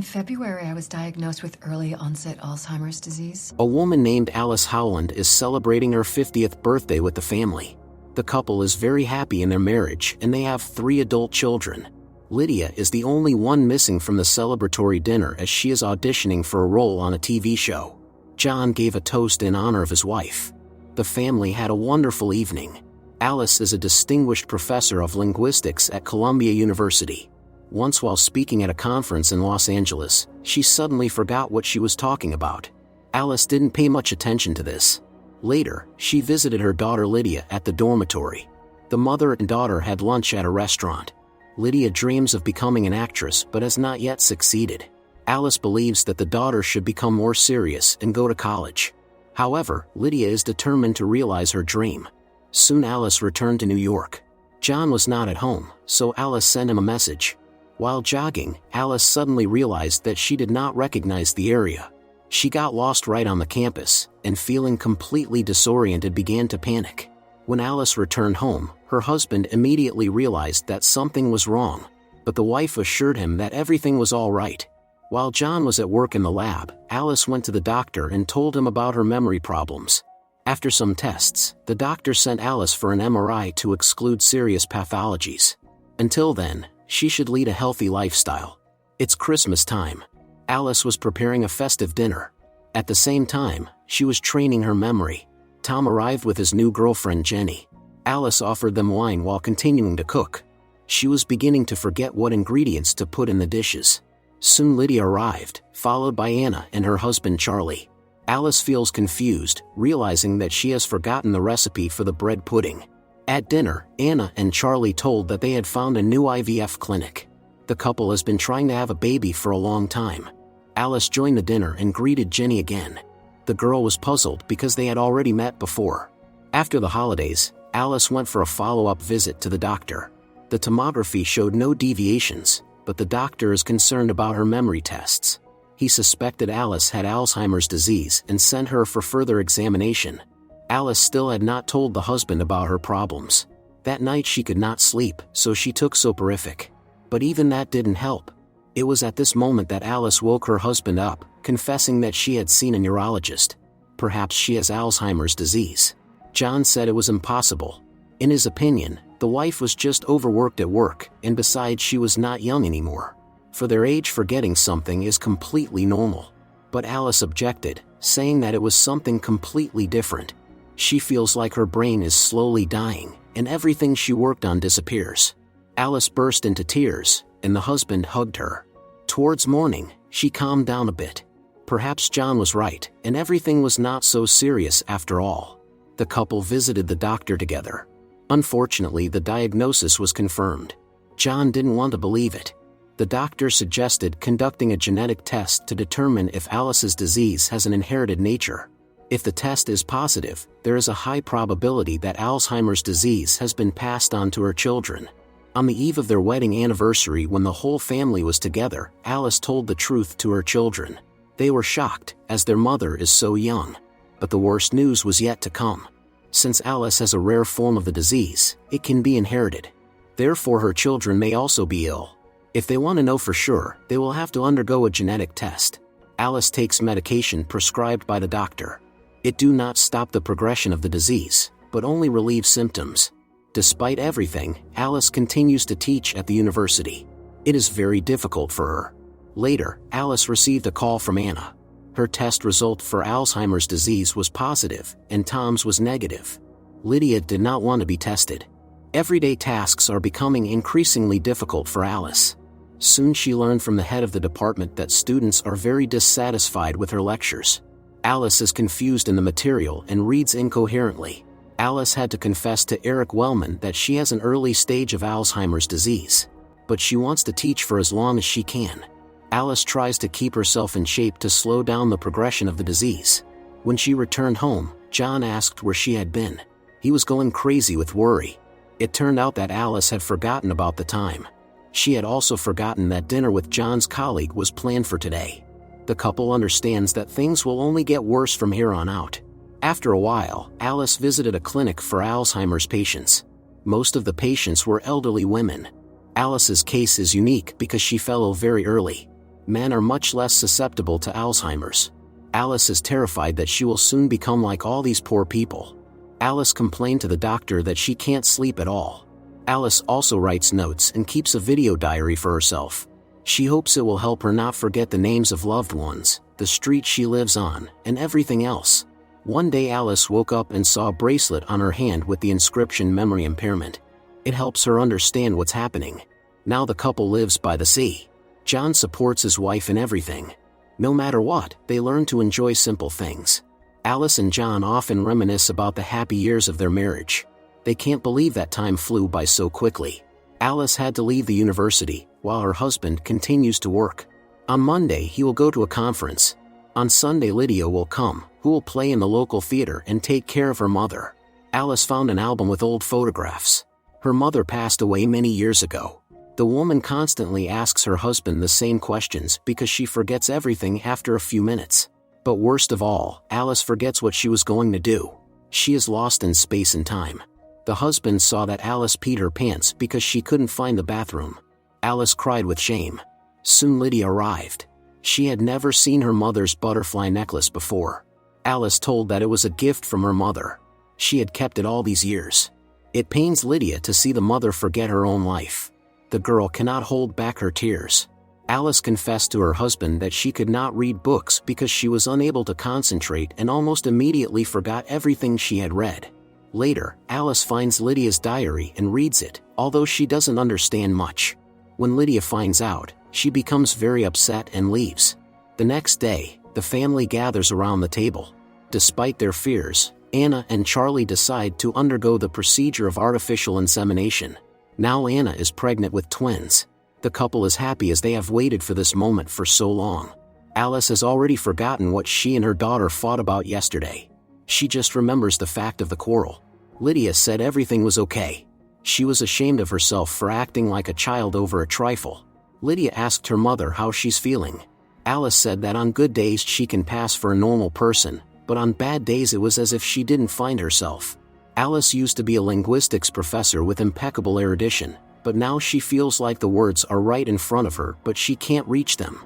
In February, I was diagnosed with early onset Alzheimer's disease. A woman named Alice Howland is celebrating her 50th birthday with the family. The couple is very happy in their marriage and they have 3 adult children. Lydia is the only one missing from the celebratory dinner as she is auditioning for a role on a TV show. John gave a toast in honor of his wife. The family had a wonderful evening. Alice is a distinguished professor of linguistics at Columbia University. Once while speaking at a conference in Los Angeles, she suddenly forgot what she was talking about. Alice didn't pay much attention to this. Later, she visited her daughter Lydia at the dormitory. The mother and daughter had lunch at a restaurant. Lydia dreams of becoming an actress but has not yet succeeded. Alice believes that the daughter should become more serious and go to college. However, Lydia is determined to realize her dream. Soon Alice returned to New York. John was not at home, so Alice sent him a message. While jogging, Alice suddenly realized that she did not recognize the area. She got lost right on the campus, and feeling completely disoriented began to panic. When Alice returned home, her husband immediately realized that something was wrong, but the wife assured him that everything was all right. While John was at work in the lab, Alice went to the doctor and told him about her memory problems. After some tests, the doctor sent Alice for an MRI to exclude serious pathologies. Until then, she should lead a healthy lifestyle. It's Christmas time. Alice was preparing a festive dinner. At the same time, she was training her memory. Tom arrived with his new girlfriend Jenny. Alice offered them wine while continuing to cook. She was beginning to forget what ingredients to put in the dishes. Soon Lydia arrived, followed by Anna and her husband Charlie. Alice feels confused, realizing that she has forgotten the recipe for the bread pudding. At dinner, Anna and Charlie told that they had found a new IVF clinic. The couple has been trying to have a baby for a long time. Alice joined the dinner and greeted Jenny again. The girl was puzzled because they had already met before. After the holidays, Alice went for a follow-up visit to the doctor. The tomography showed no deviations, but the doctor is concerned about her memory tests. He suspected Alice had Alzheimer's disease and sent her for further examination. Alice still had not told the husband about her problems. That night she could not sleep, so she took soporific. But even that didn't help. It was at this moment that Alice woke her husband up, confessing that she had seen a neurologist. Perhaps she has Alzheimer's disease. John said it was impossible. In his opinion, the wife was just overworked at work, and besides she was not young anymore. For their age, forgetting something is completely normal. But Alice objected, saying that it was something completely different. She feels like her brain is slowly dying, and everything she worked on disappears. Alice burst into tears, and the husband hugged her. Towards morning, she calmed down a bit. Perhaps John was right, and everything was not so serious after all. The couple visited the doctor together. Unfortunately, the diagnosis was confirmed. John didn't want to believe it. The doctor suggested conducting a genetic test to determine if Alice's disease has an inherited nature. If the test is positive, there is a high probability that Alzheimer's disease has been passed on to her children. On the eve of their wedding anniversary, when the whole family was together, Alice told the truth to her children. They were shocked, as their mother is so young. But the worst news was yet to come. Since Alice has a rare form of the disease, it can be inherited. Therefore her children may also be ill. If they want to know for sure, they will have to undergo a genetic test. Alice takes medication prescribed by the doctor. It do not stop the progression of the disease, but only relieves symptoms. Despite everything, Alice continues to teach at the university. It is very difficult for her. Later, Alice received a call from Anna. Her test result for Alzheimer's disease was positive, and Tom's was negative. Lydia did not want to be tested. Everyday tasks are becoming increasingly difficult for Alice. Soon she learned from the head of the department that students are very dissatisfied with her lectures. Alice is confused in the material and reads incoherently. Alice had to confess to Eric Wellman that she has an early stage of Alzheimer's disease. But she wants to teach for as long as she can. Alice tries to keep herself in shape to slow down the progression of the disease. When she returned home, John asked where she had been. He was going crazy with worry. It turned out that Alice had forgotten about the time. She had also forgotten that dinner with John's colleague was planned for today. The couple understands that things will only get worse from here on out. After a while, Alice visited a clinic for Alzheimer's patients. Most of the patients were elderly women. Alice's case is unique because she fell ill very early. Men are much less susceptible to Alzheimer's. Alice is terrified that she will soon become like all these poor people. Alice complained to the doctor that she can't sleep at all. Alice also writes notes and keeps a video diary for herself. She hopes it will help her not forget the names of loved ones, the street she lives on, and everything else. One day Alice woke up and saw a bracelet on her hand with the inscription "Memory Impairment." It helps her understand what's happening. Now the couple lives by the sea. John supports his wife in everything. No matter what, they learn to enjoy simple things. Alice and John often reminisce about the happy years of their marriage. They can't believe that time flew by so quickly. Alice had to leave the university, while her husband continues to work. On Monday he will go to a conference. On Sunday Lydia will come, who will play in the local theater and take care of her mother. Alice found an album with old photographs. Her mother passed away many years ago. The woman constantly asks her husband the same questions because she forgets everything after a few minutes. But worst of all, Alice forgets what she was going to do. She is lost in space and time. The husband saw that Alice peed her pants because she couldn't find the bathroom. Alice cried with shame. Soon Lydia arrived. She had never seen her mother's butterfly necklace before. Alice told that it was a gift from her mother. She had kept it all these years. It pains Lydia to see the mother forget her own life. The girl cannot hold back her tears. Alice confessed to her husband that she could not read books because she was unable to concentrate and almost immediately forgot everything she had read. Later, Alice finds Lydia's diary and reads it, although she doesn't understand much. When Lydia finds out, she becomes very upset and leaves. The next day, the family gathers around the table. Despite their fears, Anna and Charlie decide to undergo the procedure of artificial insemination. Now Anna is pregnant with twins. The couple is happy as they have waited for this moment for so long. Alice has already forgotten what she and her daughter fought about yesterday. She just remembers the fact of the quarrel. Lydia said everything was okay. She was ashamed of herself for acting like a child over a trifle. Lydia asked her mother how she's feeling. Alice said that on good days she can pass for a normal person, but on bad days it was as if she didn't find herself. Alice used to be a linguistics professor with impeccable erudition, but now she feels like the words are right in front of her but she can't reach them.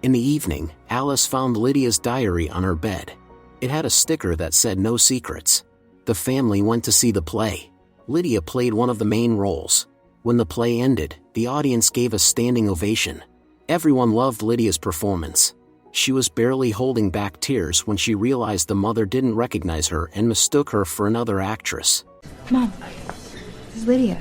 In the evening, Alice found Lydia's diary on her bed. It had a sticker that said "No secrets." The family went to see the play. Lydia played one of the main roles. When the play ended, the audience gave a standing ovation. Everyone loved Lydia's performance. She was barely holding back tears when she realized the mother didn't recognize her and mistook her for another actress. Mom, this is Lydia,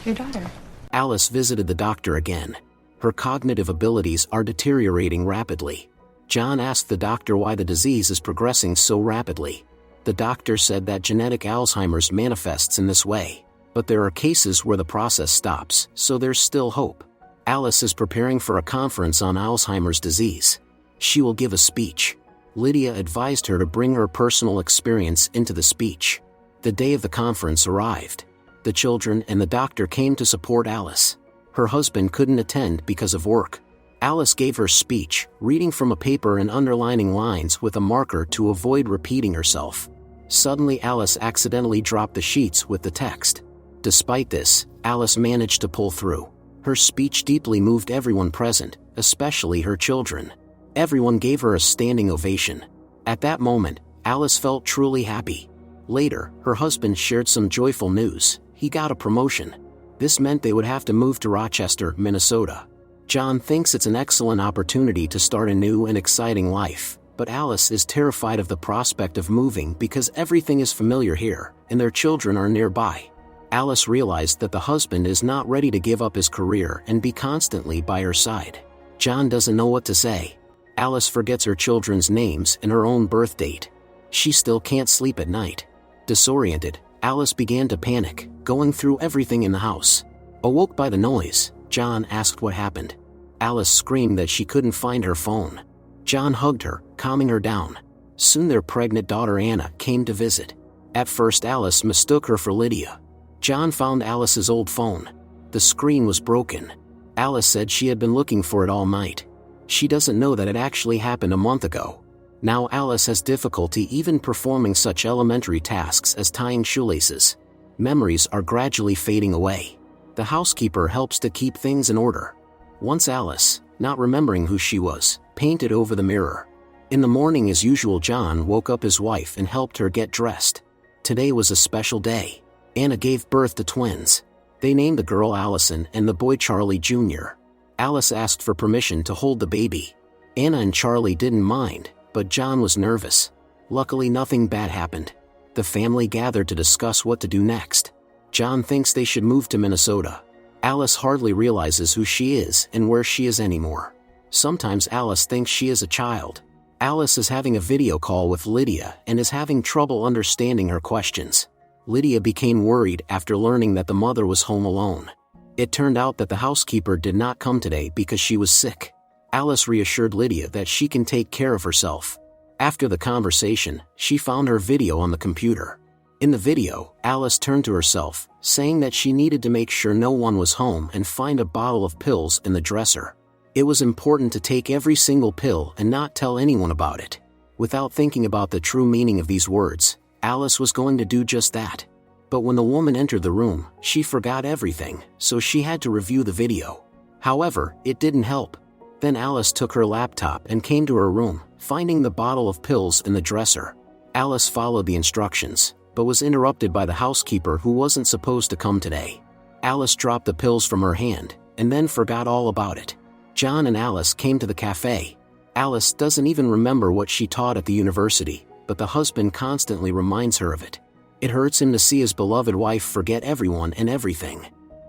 your daughter. Alice visited the doctor again. Her cognitive abilities are deteriorating rapidly. John asked the doctor why the disease is progressing so rapidly. The doctor said that genetic Alzheimer's manifests in this way, but there are cases where the process stops, so there's still hope. Alice is preparing for a conference on Alzheimer's disease. She will give a speech. Lydia advised her to bring her personal experience into the speech. The day of the conference arrived. The children and the doctor came to support Alice. Her husband couldn't attend because of work. Alice gave her speech, reading from a paper and underlining lines with a marker to avoid repeating herself. Suddenly Alice accidentally dropped the sheets with the text. Despite this, Alice managed to pull through. Her speech deeply moved everyone present, especially her children. Everyone gave her a standing ovation. At that moment, Alice felt truly happy. Later, her husband shared some joyful news. He got a promotion. This meant they would have to move to Rochester, Minnesota. John thinks it's an excellent opportunity to start a new and exciting life, but Alice is terrified of the prospect of moving because everything is familiar here, and their children are nearby. Alice realized that the husband is not ready to give up his career and be constantly by her side. John doesn't know what to say. Alice forgets her children's names and her own birth date. She still can't sleep at night. Disoriented, Alice began to panic, going through everything in the house. Awoke by the noise, John asked what happened. Alice screamed that she couldn't find her phone. John hugged her, calming her down. Soon their pregnant daughter Anna came to visit. At first Alice mistook her for Lydia. John found Alice's old phone. The screen was broken. Alice said she had been looking for it all night. She doesn't know that it actually happened a month ago. Now Alice has difficulty even performing such elementary tasks as tying shoelaces. Memories are gradually fading away. The housekeeper helps to keep things in order. Once Alice, not remembering who she was, painted over the mirror. In the morning as usual, John woke up his wife and helped her get dressed. Today was a special day. Anna gave birth to twins. They named the girl Allison and the boy Charlie Jr. Alice asked for permission to hold the baby. Anna and Charlie didn't mind, but John was nervous. Luckily, nothing bad happened. The family gathered to discuss what to do next. John thinks they should move to Minnesota. Alice hardly realizes who she is and where she is anymore. Sometimes Alice thinks she is a child. Alice is having a video call with Lydia and is having trouble understanding her questions. Lydia became worried after learning that the mother was home alone. It turned out that the housekeeper did not come today because she was sick. Alice reassured Lydia that she can take care of herself. After the conversation, she found her video on the computer. In the video, Alice turned to herself, saying that she needed to make sure no one was home and find a bottle of pills in the dresser. It was important to take every single pill and not tell anyone about it. Without thinking about the true meaning of these words, Alice was going to do just that. But when the woman entered the room, she forgot everything, so she had to review the video. However, it didn't help. Then Alice took her laptop and came to her room, finding the bottle of pills in the dresser. Alice followed the instructions, but was interrupted by the housekeeper who wasn't supposed to come today. Alice dropped the pills from her hand, and then forgot all about it. John and Alice came to the cafe. Alice doesn't even remember what she taught at the university, but the husband constantly reminds her of it. It hurts him to see his beloved wife forget everyone and everything.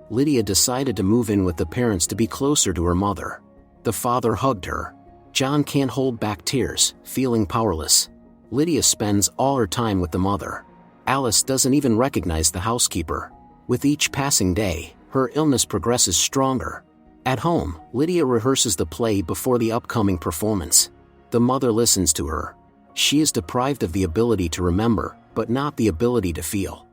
Lydia decided to move in with the parents to be closer to her mother. The father hugged her. John can't hold back tears, feeling powerless. Lydia spends all her time with the mother. Alice doesn't even recognize the housekeeper. With each passing day, her illness progresses stronger. At home, Lydia rehearses the play before the upcoming performance. The mother listens to her. She is deprived of the ability to remember, but not the ability to feel.